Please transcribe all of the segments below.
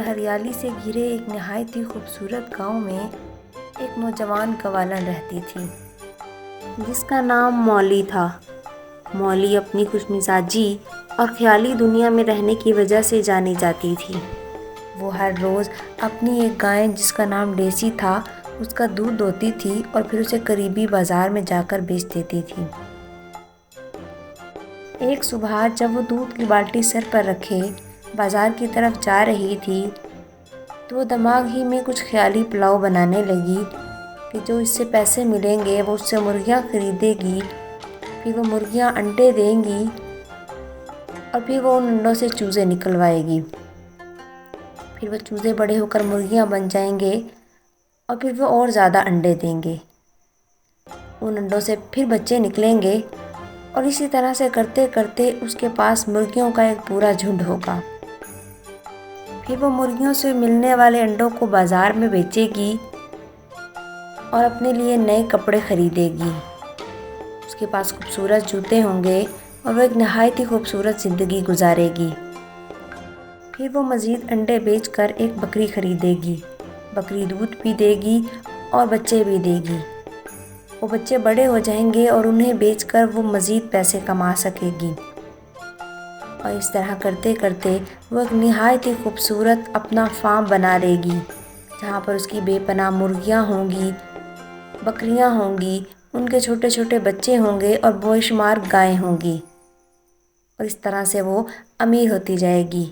ہریالی سے گھرے ایک نہایت ہی خوبصورت گاؤں میں ایک نوجوان قوالن رہتی تھی جس کا نام مولی تھا۔ مولی اپنی خوش مزاجی اور خیالی دنیا میں رہنے کی وجہ سے جانی جاتی تھی۔ وہ ہر روز اپنی ایک گائے جس کا نام ڈیسی تھا اس کا دودھ دوہتی تھی اور پھر اسے قریبی بازار میں جا کر بیچ دیتی تھی۔ ایک صبح جب وہ دودھ کی بالٹی سر پر رکھے بازار کی طرف جا رہی تھی تو وہ دماغ ہی میں کچھ خیالی پلاؤ بنانے لگی کہ جو اس سے پیسے ملیں گے وہ اس سے مرغیاں خریدے گی، پھر وہ مرغیاں انڈے دیں گی اور پھر وہ ان انڈوں سے چوزے نکلوائے گی، پھر وہ چوزے بڑے ہو کر مرغیاں بن جائیں گے اور پھر وہ اور زیادہ انڈے دیں گے، ان انڈوں سے پھر بچے نکلیں گے اور اسی طرح سے کرتے کرتے اس کے پاس مرغیوں کا ایک پورا جھنڈ ہوگا۔ پھر وہ مرغیوں سے ملنے والے انڈوں کو بازار میں بیچے گی اور اپنے لیے نئے کپڑے خریدے گی۔ اس کے پاس خوبصورت جوتے ہوں گے اور وہ ایک نہایت ہی خوبصورت زندگی گزارے گی۔ پھر وہ مزید انڈے بیچ کر ایک بکری خریدے گی، بکری دودھ بھی دے گی اور بچے بھی دے گی، وہ بچے بڑے ہو جائیں گے اور انہیں بیچ کر وہ مزید پیسے کما سکے گی، اور اس طرح کرتے کرتے وہ ایک نہایت ہی خوبصورت اپنا فارم بنا لے گی جہاں پر اس کی بے پناہ مرغیاں ہوں گی، بکریاں ہوں گی، ان کے چھوٹے چھوٹے بچے ہوں گے اور بے شمار گائیں ہوں گی، اور اس طرح سے وہ امیر ہوتی جائے گی۔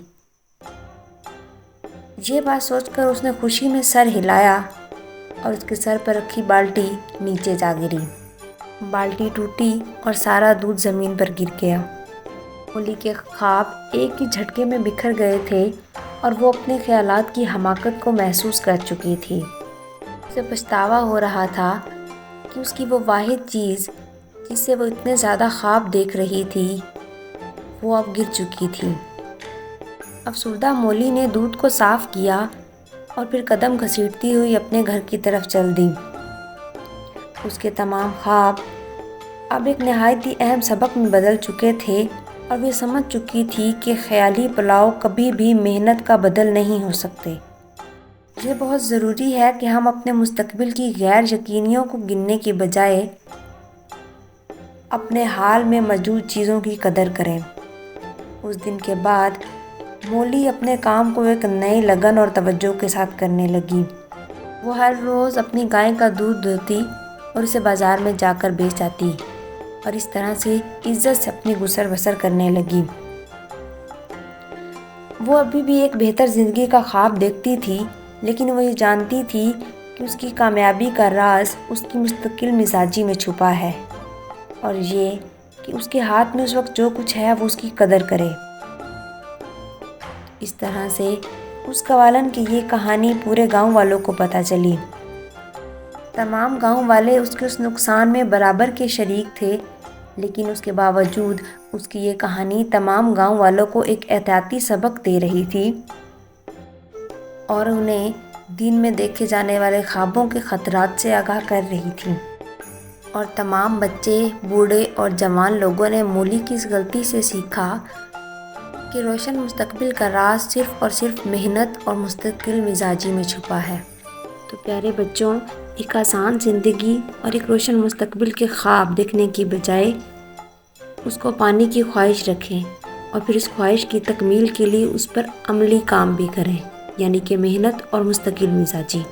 یہ بات سوچ کر اس نے خوشی میں سر ہلایا اور اس کے سر پر رکھی بالٹی نیچے جا گری، بالٹی ٹوٹی اور سارا دودھ زمین پر گر گیا۔ مولی کے خواب ایک ہی جھٹکے میں بکھر گئے تھے اور وہ اپنے خیالات کی حماقت کو محسوس کر چکی تھی۔ اسے پچھتاوا ہو رہا تھا کہ اس کی وہ واحد چیز جس سے وہ اتنے زیادہ خواب دیکھ رہی تھی وہ اب گر چکی تھی۔ افسردہ مولی نے دودھ کو صاف کیا اور پھر قدم گھسیٹتی ہوئی اپنے گھر کی طرف چل دی۔ اس کے تمام خواب اب ایک نہایت ہی اہم سبق میں بدل چکے تھے اور وہ سمجھ چکی تھی کہ خیالی پلاؤ کبھی بھی محنت کا بدل نہیں ہو سکتے۔ یہ بہت ضروری ہے کہ ہم اپنے مستقبل کی غیر یقینیوں کو گننے کی بجائے اپنے حال میں موجود چیزوں کی قدر کریں۔ اس دن کے بعد مولی اپنے کام کو ایک نئی لگن اور توجہ کے ساتھ کرنے لگی۔ وہ ہر روز اپنی گائے کا دودھ دوہتی اور اسے بازار میں جا کر بیچ آتی اور اس طرح سے عزت سے اپنی گزر بسر کرنے لگی۔ وہ ابھی بھی ایک بہتر زندگی کا خواب دیکھتی تھی، لیکن وہ یہ جانتی تھی کہ اس کی کامیابی کا راز اس کی مستقل مزاجی میں چھپا ہے، اور یہ کہ اس کے ہاتھ میں اس وقت جو کچھ ہے وہ اس کی قدر کرے۔ اس طرح سے اس قوالن کی یہ کہانی پورے گاؤں والوں کو پتہ چلی۔ تمام گاؤں والے اس کے اس نقصان میں برابر کے شریک تھے، لیکن اس کے باوجود اس کی یہ کہانی تمام گاؤں والوں کو ایک احتیاطی سبق دے رہی تھی اور انہیں دن میں دیکھے جانے والے خوابوں کے خطرات سے آگاہ کر رہی تھی۔ اور تمام بچے، بوڑھے اور جوان لوگوں نے مولی کی اس غلطی سے سیکھا کہ روشن مستقبل کا راز صرف اور صرف محنت اور مستقل مزاجی میں چھپا ہے۔ تو پیارے بچوں، ایک آسان زندگی اور ایک روشن مستقبل کے خواب دیکھنے کی بجائے اس کو پانے کی خواہش رکھیں اور پھر اس خواہش کی تکمیل کے لیے اس پر عملی کام بھی کریں، یعنی کہ محنت اور مستقل مزاجی۔